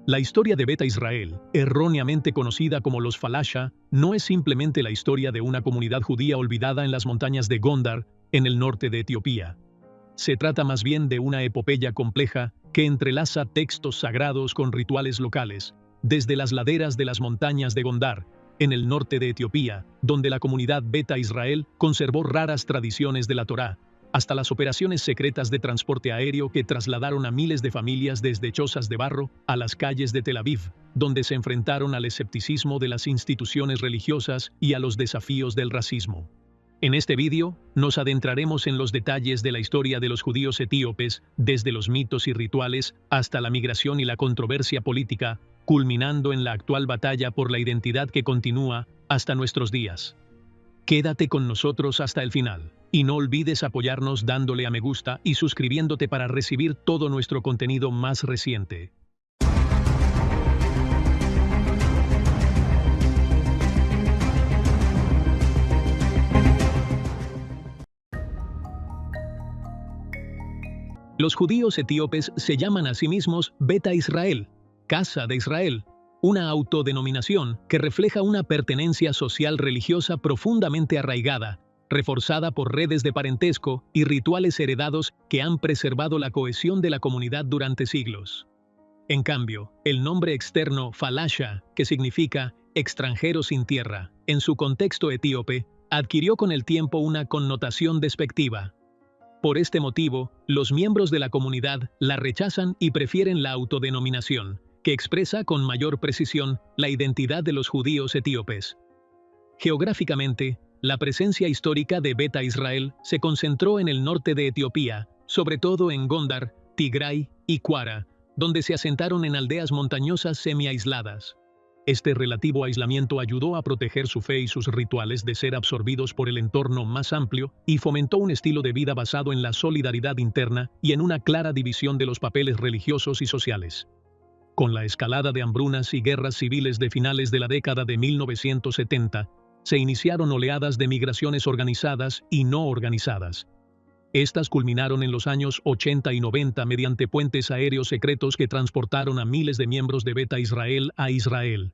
La historia de Beta Israel, erróneamente conocida como los Falasha, no es simplemente la historia de una comunidad judía olvidada en las montañas de Gondar, en el norte de Etiopía. Se trata más bien de una epopeya compleja que entrelaza textos sagrados con rituales locales, desde las laderas de las montañas de Gondar, en el norte de Etiopía, donde la comunidad Beta Israel conservó raras tradiciones de la Torá, hasta las operaciones secretas de transporte aéreo que trasladaron a miles de familias desde chozas de barro a las calles de Tel Aviv, donde se enfrentaron al escepticismo de las instituciones religiosas y a los desafíos del racismo. En este vídeo, nos adentraremos en los detalles de la historia de los judíos etíopes, desde los mitos y rituales hasta la migración y la controversia política, culminando en la actual batalla por la identidad que continúa hasta nuestros días. Quédate con nosotros hasta el final, y no olvides apoyarnos dándole a me gusta y suscribiéndote para recibir todo nuestro contenido más reciente. Los judíos etíopes se llaman a sí mismos Beta Israel, Casa de Israel, una autodenominación que refleja una pertenencia social religiosa profundamente arraigada, reforzada por redes de parentesco y rituales heredados que han preservado la cohesión de la comunidad durante siglos. En cambio, el nombre externo Falasha, que significa extranjero sin tierra, en su contexto etíope, adquirió con el tiempo una connotación despectiva. Por este motivo, los miembros de la comunidad la rechazan y prefieren la autodenominación, que expresa con mayor precisión la identidad de los judíos etíopes. Geográficamente, la presencia histórica de Beta Israel se concentró en el norte de Etiopía, sobre todo en Gondar, Tigray y Kwara, donde se asentaron en aldeas montañosas semi-aisladas. Este relativo aislamiento ayudó a proteger su fe y sus rituales de ser absorbidos por el entorno más amplio y fomentó un estilo de vida basado en la solidaridad interna y en una clara división de los papeles religiosos y sociales. Con la escalada de hambrunas y guerras civiles de finales de la década de 1970, se iniciaron oleadas de migraciones organizadas y no organizadas. Estas culminaron en los años 80 y 90 mediante puentes aéreos secretos que transportaron a miles de miembros de Beta Israel a Israel.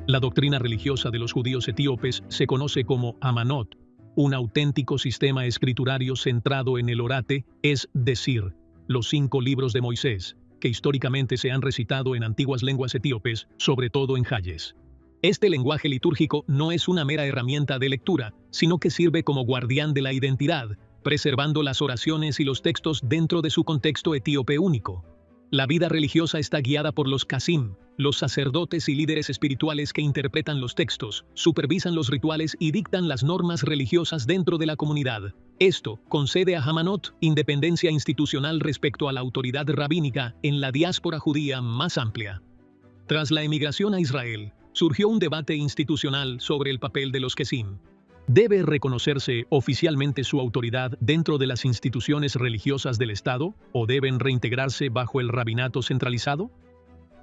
La doctrina religiosa de los judíos etíopes se conoce como Amanot, un auténtico sistema escriturario centrado en el orate, es decir, los 5 libros de Moisés, que históricamente se han recitado en antiguas lenguas etíopes, sobre todo en Hayes. Este lenguaje litúrgico no es una mera herramienta de lectura, sino que sirve como guardián de la identidad, preservando las oraciones y los textos dentro de su contexto etíope único. La vida religiosa está guiada por los qasim, los sacerdotes y líderes espirituales que interpretan los textos, supervisan los rituales y dictan las normas religiosas dentro de la comunidad. Esto concede a Amanot independencia institucional respecto a la autoridad rabínica en la diáspora judía más amplia. Tras la emigración a Israel, surgió un debate institucional sobre el papel de los qasim. ¿Debe reconocerse oficialmente su autoridad dentro de las instituciones religiosas del Estado o deben reintegrarse bajo el rabinato centralizado?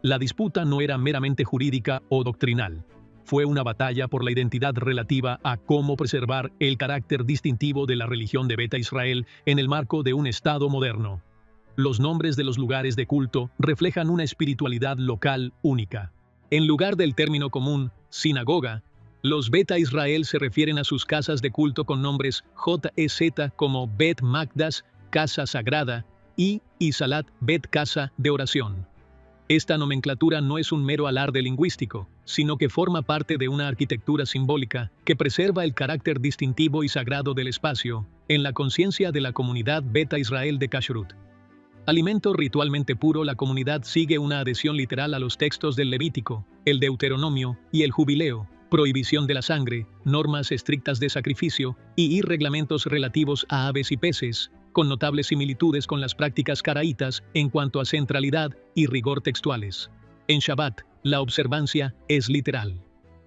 La disputa no era meramente jurídica o doctrinal. Fue una batalla por la identidad relativa a cómo preservar el carácter distintivo de la religión de Beta Israel en el marco de un Estado moderno. Los nombres de los lugares de culto reflejan una espiritualidad local única. En lugar del término común, sinagoga, los Beta Israel se refieren a sus casas de culto con nombres JEZ como Bet Magdas, Casa Sagrada, y Salat, Bet Casa de Oración. Esta nomenclatura no es un mero alarde lingüístico, sino que forma parte de una arquitectura simbólica que preserva el carácter distintivo y sagrado del espacio, en la conciencia de la comunidad Beta Israel de Kashrut. Alimento ritualmente puro, la comunidad sigue una adhesión literal a los textos del Levítico, el Deuteronomio y el Jubileo, prohibición de la sangre, normas estrictas de sacrificio y reglamentos relativos a aves y peces, con notables similitudes con las prácticas caraítas en cuanto a centralidad y rigor textuales. En Shabbat, la observancia es literal.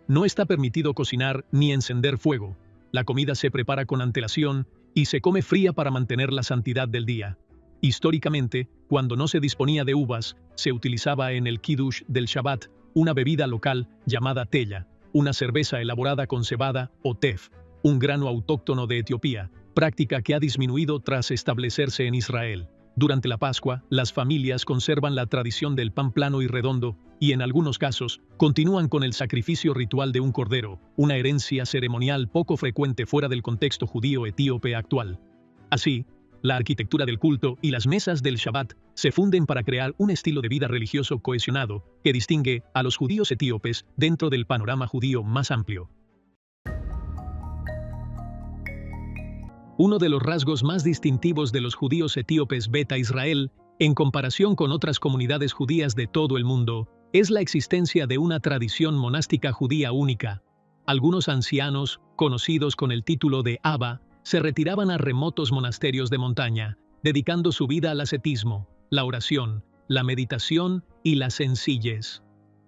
No está permitido cocinar ni encender fuego. La comida se prepara con antelación y se come fría para mantener la santidad del día. Históricamente, cuando no se disponía de uvas, se utilizaba en el Kiddush del Shabbat una bebida local llamada tella, una cerveza elaborada con cebada o tef, un grano autóctono de Etiopía, práctica que ha disminuido tras establecerse en Israel. Durante la Pascua, las familias conservan la tradición del pan plano y redondo, y en algunos casos, continúan con el sacrificio ritual de un cordero, una herencia ceremonial poco frecuente fuera del contexto judío etíope actual. Así, la arquitectura del culto y las mesas del Shabbat se funden para crear un estilo de vida religioso cohesionado que distingue a los judíos etíopes dentro del panorama judío más amplio. Uno de los rasgos más distintivos de los judíos etíopes Beta Israel, en comparación con otras comunidades judías de todo el mundo, es la existencia de una tradición monástica judía única. Algunos ancianos, conocidos con el título de Abba, se retiraban a remotos monasterios de montaña, dedicando su vida al ascetismo, la oración, la meditación y la sencillez.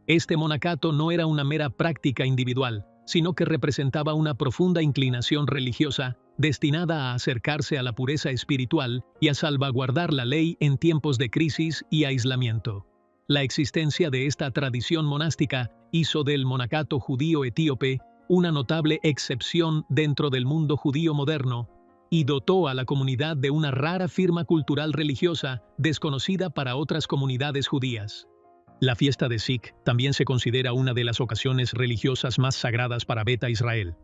Este monacato no era una mera práctica individual, sino que representaba una profunda inclinación religiosa destinada a acercarse a la pureza espiritual y a salvaguardar la ley en tiempos de crisis y aislamiento. La existencia de esta tradición monástica hizo del monacato judío etíope una notable excepción dentro del mundo judío moderno y dotó a la comunidad de una rara firma cultural religiosa desconocida para otras comunidades judías. La fiesta de Sikh también se considera una de las ocasiones religiosas más sagradas para Beta Israel.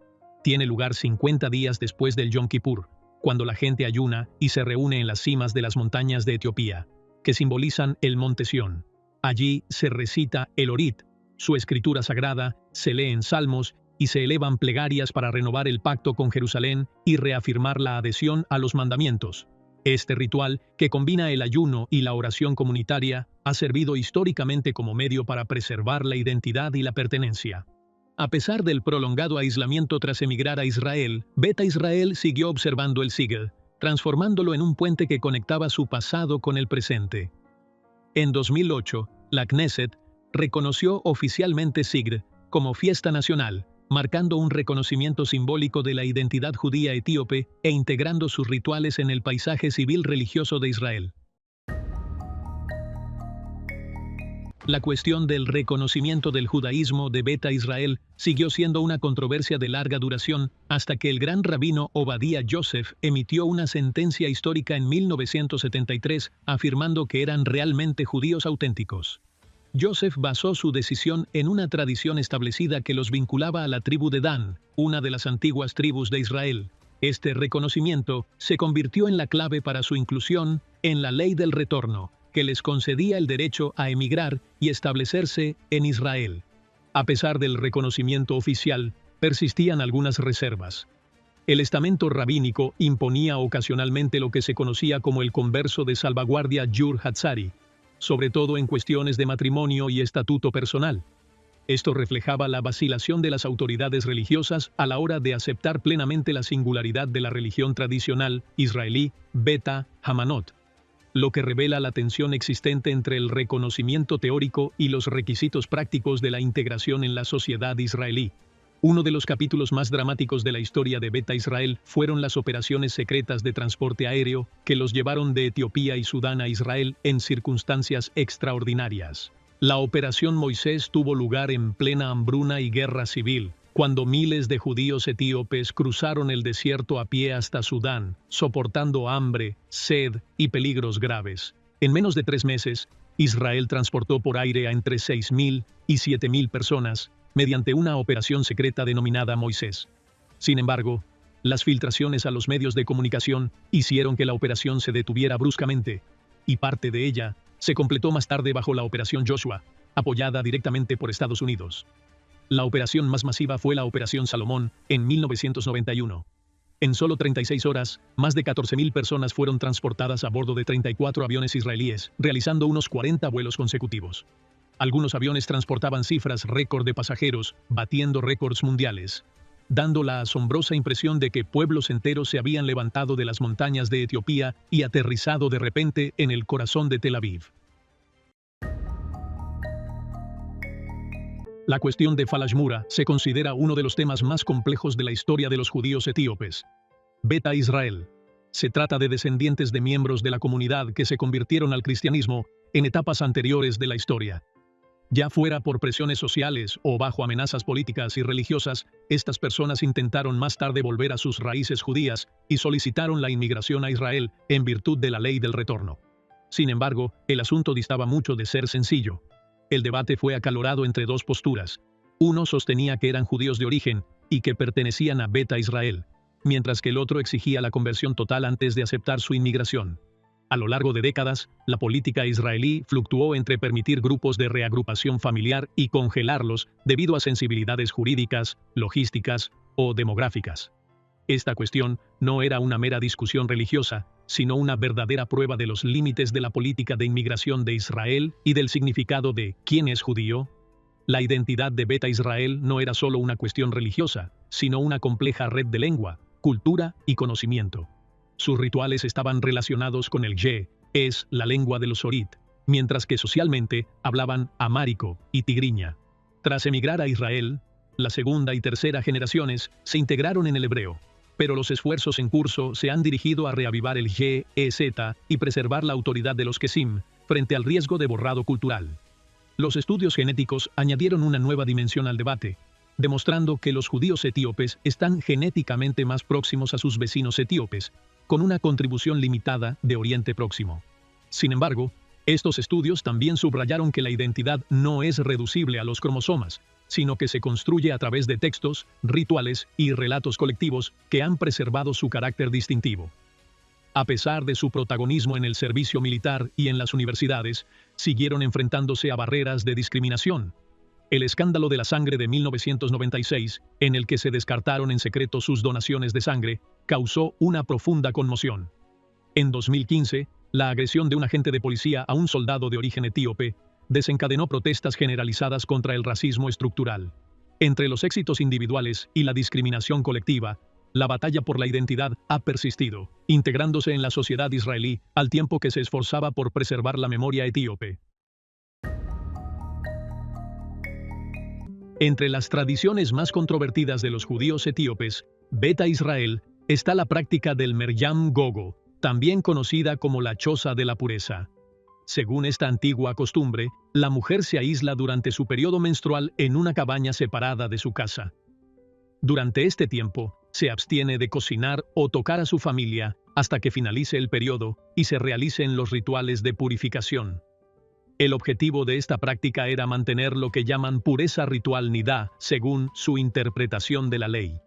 Tiene lugar 50 días después del Yom Kippur, cuando la gente ayuna y se reúne en las cimas de las montañas de Etiopía, que simbolizan el monte Sión. Allí se recita el Orit, su escritura sagrada, se leen salmos y se elevan plegarias para renovar el pacto con Jerusalén y reafirmar la adhesión a los mandamientos. Este ritual, que combina el ayuno y la oración comunitaria, ha servido históricamente como medio para preservar la identidad y la pertenencia. A pesar del prolongado aislamiento tras emigrar a Israel, Beta Israel siguió observando el Sigel, transformándolo en un puente que conectaba su pasado con el presente. En 2008, la Knesset reconoció oficialmente Sigel como fiesta nacional, marcando un reconocimiento simbólico de la identidad judía etíope e integrando sus rituales en el paisaje civil religioso de Israel. La cuestión del reconocimiento del judaísmo de Beta Israel siguió siendo una controversia de larga duración hasta que el gran rabino Obadía Yosef emitió una sentencia histórica en 1973 afirmando que eran realmente judíos auténticos. Yosef basó su decisión en una tradición establecida que los vinculaba a la tribu de Dan, una de las antiguas tribus de Israel. Este reconocimiento se convirtió en la clave para su inclusión en la ley del retorno, que les concedía el derecho a emigrar y establecerse en Israel. A pesar del reconocimiento oficial, persistían algunas reservas. El estamento rabínico imponía ocasionalmente lo que se conocía como el converso de salvaguardia Jur Hatzari, sobre todo en cuestiones de matrimonio y estatuto personal. Esto reflejaba la vacilación de las autoridades religiosas a la hora de aceptar plenamente la singularidad de la religión tradicional israelí Beta Hamanot, lo que revela la tensión existente entre el reconocimiento teórico y los requisitos prácticos de la integración en la sociedad israelí. Uno de los capítulos más dramáticos de la historia de Beta Israel fueron las operaciones secretas de transporte aéreo que los llevaron de Etiopía y Sudán a Israel en circunstancias extraordinarias. La Operación Moisés tuvo lugar en plena hambruna y guerra civil, cuando miles de judíos etíopes cruzaron el desierto a pie hasta Sudán, soportando hambre, sed y peligros graves. En menos de 3 meses, Israel transportó por aire a entre 6.000 y 7.000 personas, mediante una operación secreta denominada Moisés. Sin embargo, las filtraciones a los medios de comunicación hicieron que la operación se detuviera bruscamente, y parte de ella se completó más tarde bajo la Operación Joshua, apoyada directamente por Estados Unidos. La operación más masiva fue la Operación Salomón, en 1991. En solo 36 horas, más de 14.000 personas fueron transportadas a bordo de 34 aviones israelíes, realizando unos 40 vuelos consecutivos. Algunos aviones transportaban cifras récord de pasajeros, batiendo récords mundiales, dando la asombrosa impresión de que pueblos enteros se habían levantado de las montañas de Etiopía y aterrizado de repente en el corazón de Tel Aviv. La cuestión de Falashmura se considera uno de los temas más complejos de la historia de los judíos etíopes. Beta Israel. Se trata de descendientes de miembros de la comunidad que se convirtieron al cristianismo en etapas anteriores de la historia. Ya fuera por presiones sociales o bajo amenazas políticas y religiosas, estas personas intentaron más tarde volver a sus raíces judías y solicitaron la inmigración a Israel en virtud de la ley del retorno. Sin embargo, el asunto distaba mucho de ser sencillo. El debate fue acalorado entre dos posturas. Uno sostenía que eran judíos de origen y que pertenecían a Beta Israel, mientras que el otro exigía la conversión total antes de aceptar su inmigración. A lo largo de décadas, la política israelí fluctuó entre permitir grupos de reagrupación familiar y congelarlos debido a sensibilidades jurídicas, logísticas o demográficas. Esta cuestión no era una mera discusión religiosa, sino una verdadera prueba de los límites de la política de inmigración de Israel y del significado de ¿quién es judío? La identidad de Beta Israel no era solo una cuestión religiosa, sino una compleja red de lengua, cultura y conocimiento. Sus rituales estaban relacionados con el es la lengua de los Orit, mientras que socialmente hablaban amárico y tigriña. Tras emigrar a Israel, la segunda y tercera generaciones se integraron en el hebreo, pero los esfuerzos en curso se han dirigido a reavivar el y preservar la autoridad de los Kesim frente al riesgo de borrado cultural. Los estudios genéticos añadieron una nueva dimensión al debate, demostrando que los judíos etíopes están genéticamente más próximos a sus vecinos etíopes, con una contribución limitada de Oriente Próximo. Sin embargo, estos estudios también subrayaron que la identidad no es reducible a los cromosomas, sino que se construye a través de textos, rituales y relatos colectivos que han preservado su carácter distintivo. A pesar de su protagonismo en el servicio militar y en las universidades, siguieron enfrentándose a barreras de discriminación. El escándalo de la sangre de 1996, en el que se descartaron en secreto sus donaciones de sangre, causó una profunda conmoción. En 2015, la agresión de un agente de policía a un soldado de origen etíope desencadenó protestas generalizadas contra el racismo estructural. Entre los éxitos individuales y la discriminación colectiva, la batalla por la identidad ha persistido, integrándose en la sociedad israelí al tiempo que se esforzaba por preservar la memoria etíope. Entre las tradiciones más controvertidas de los judíos etíopes, Beta Israel, está la práctica del Meryam Gogo, también conocida como la choza de la pureza. Según esta antigua costumbre, la mujer se aísla durante su periodo menstrual en una cabaña separada de su casa. Durante este tiempo, se abstiene de cocinar o tocar a su familia hasta que finalice el periodo y se realicen los rituales de purificación. El objetivo de esta práctica era mantener lo que llaman pureza ritual nidá, según su interpretación de la ley.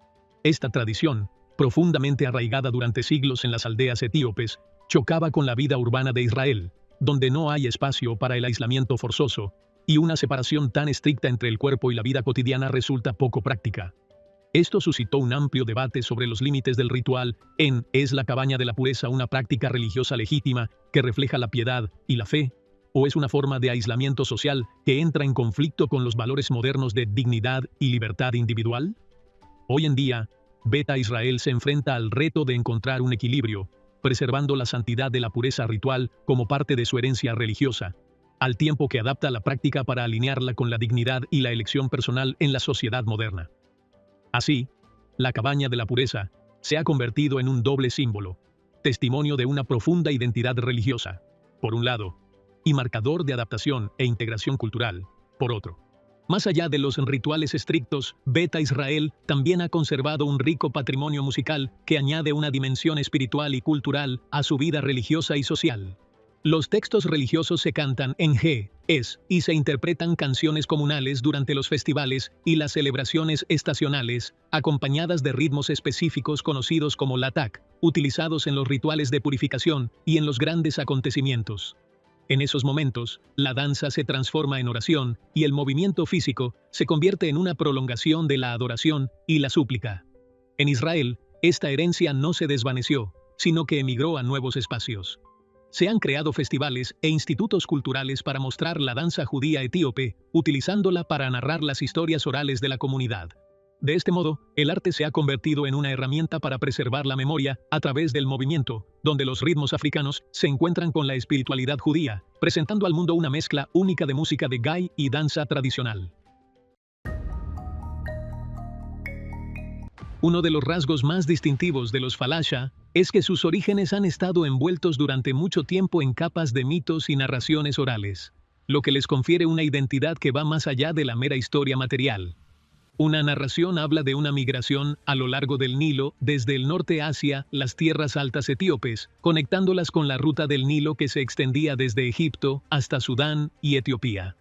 Esta tradición, profundamente arraigada durante siglos en las aldeas etíopes, chocaba con la vida urbana de Israel, donde no hay espacio para el aislamiento forzoso, y una separación tan estricta entre el cuerpo y la vida cotidiana resulta poco práctica. Esto suscitó un amplio debate sobre los límites del ritual ¿es la cabaña de la pureza una práctica religiosa legítima que refleja la piedad y la fe? ¿O es una forma de aislamiento social que entra en conflicto con los valores modernos de dignidad y libertad individual? Hoy en día, Beta Israel se enfrenta al reto de encontrar un equilibrio, preservando la santidad de la pureza ritual como parte de su herencia religiosa, al tiempo que adapta la práctica para alinearla con la dignidad y la elección personal en la sociedad moderna. Así, la cabaña de la pureza se ha convertido en un doble símbolo, testimonio de una profunda identidad religiosa, por un lado, y marcador de adaptación e integración cultural, por otro. Más allá de los rituales estrictos, Beta Israel también ha conservado un rico patrimonio musical que añade una dimensión espiritual y cultural a su vida religiosa y social. Los textos religiosos se cantan en y se interpretan canciones comunales durante los festivales y las celebraciones estacionales, acompañadas de ritmos específicos conocidos como latak, utilizados en los rituales de purificación y en los grandes acontecimientos. En esos momentos, la danza se transforma en oración y el movimiento físico se convierte en una prolongación de la adoración y la súplica. En Israel, esta herencia no se desvaneció, sino que emigró a nuevos espacios. Se han creado festivales e institutos culturales para mostrar la danza judía etíope, utilizándola para narrar las historias orales de la comunidad. De este modo, el arte se ha convertido en una herramienta para preservar la memoria a través del movimiento, donde los ritmos africanos se encuentran con la espiritualidad judía, presentando al mundo una mezcla única de música de gay y danza tradicional. Uno de los rasgos más distintivos de los falasha es que sus orígenes han estado envueltos durante mucho tiempo en capas de mitos y narraciones orales, lo que les confiere una identidad que va más allá de la mera historia material. Una narración habla de una migración a lo largo del Nilo desde el norte hacia las tierras altas etíopes, conectándolas con la ruta del Nilo que se extendía desde Egipto hasta Sudán y Etiopía.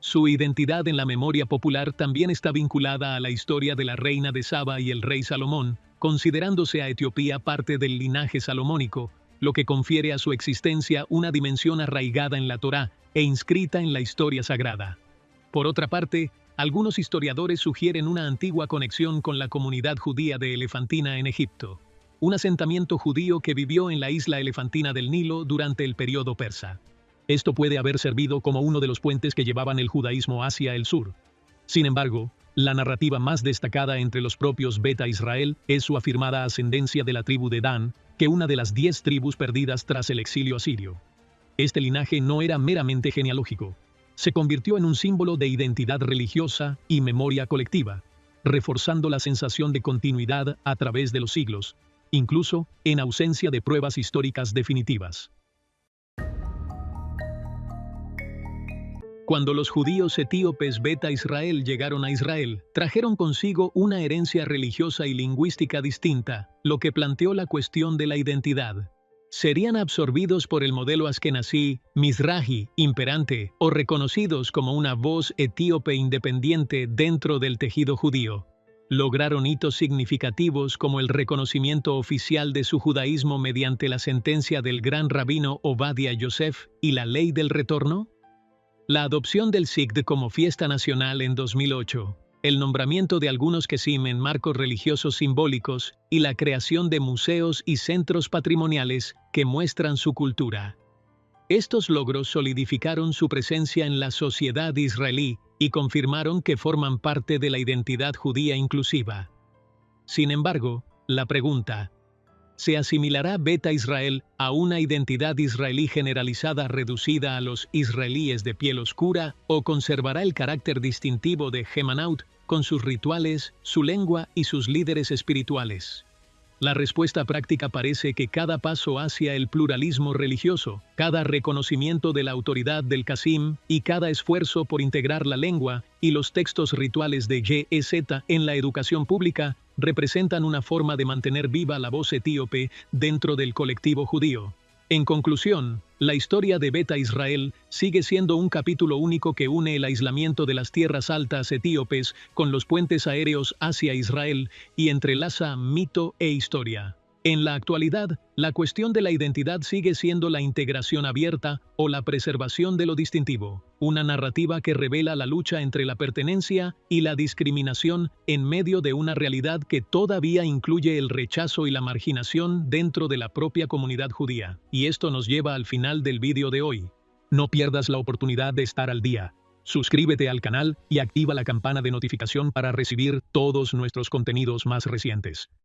Su identidad en la memoria popular también está vinculada a la historia de la reina de Saba y el rey Salomón, considerándose a Etiopía parte del linaje salomónico, lo que confiere a su existencia una dimensión arraigada en la Torá e inscrita en la historia sagrada. Por otra parte, algunos historiadores sugieren una antigua conexión con la comunidad judía de Elefantina en Egipto, un asentamiento judío que vivió en la isla elefantina del Nilo durante el período persa. Esto puede haber servido como uno de los puentes que llevaban el judaísmo hacia el sur. Sin embargo, la narrativa más destacada entre los propios Beta Israel es su afirmada ascendencia de la tribu de Dan, que una de las 10 tribus perdidas tras el exilio asirio. Este linaje no era meramente genealógico. Se convirtió en un símbolo de identidad religiosa y memoria colectiva, reforzando la sensación de continuidad a través de los siglos, incluso en ausencia de pruebas históricas definitivas. Cuando los judíos etíopes Beta Israel llegaron a Israel, trajeron consigo una herencia religiosa y lingüística distinta, lo que planteó la cuestión de la identidad. ¿Serían absorbidos por el modelo askenazí, mizrahi, imperante, o reconocidos como una voz etíope independiente dentro del tejido judío? Lograron hitos significativos como el reconocimiento oficial de su judaísmo mediante la sentencia del gran rabino Ovadia Yosef y la ley del retorno. La adopción del Sigd como fiesta nacional en 2008, el nombramiento de algunos Kesim en marcos religiosos simbólicos y la creación de museos y centros patrimoniales que muestran su cultura. Estos logros solidificaron su presencia en la sociedad israelí y confirmaron que forman parte de la identidad judía inclusiva. Sin embargo, la pregunta: ¿se asimilará Beta Israel a una identidad israelí generalizada reducida a los israelíes de piel oscura o conservará el carácter distintivo de Gemanaut con sus rituales, su lengua y sus líderes espirituales? La respuesta práctica parece que cada paso hacia el pluralismo religioso, cada reconocimiento de la autoridad del Qasim y cada esfuerzo por integrar la lengua y los textos rituales de GEZ en la educación pública representan una forma de mantener viva la voz etíope dentro del colectivo judío. En conclusión, la historia de Beta Israel sigue siendo un capítulo único que une el aislamiento de las tierras altas etíopes con los puentes aéreos hacia Israel y entrelaza mito e historia. En la actualidad, la cuestión de la identidad sigue siendo la integración abierta o la preservación de lo distintivo, una narrativa que revela la lucha entre la pertenencia y la discriminación en medio de una realidad que todavía incluye el rechazo y la marginación dentro de la propia comunidad judía. Y esto nos lleva al final del vídeo de hoy. No pierdas la oportunidad de estar al día. Suscríbete al canal y activa la campana de notificación para recibir todos nuestros contenidos más recientes.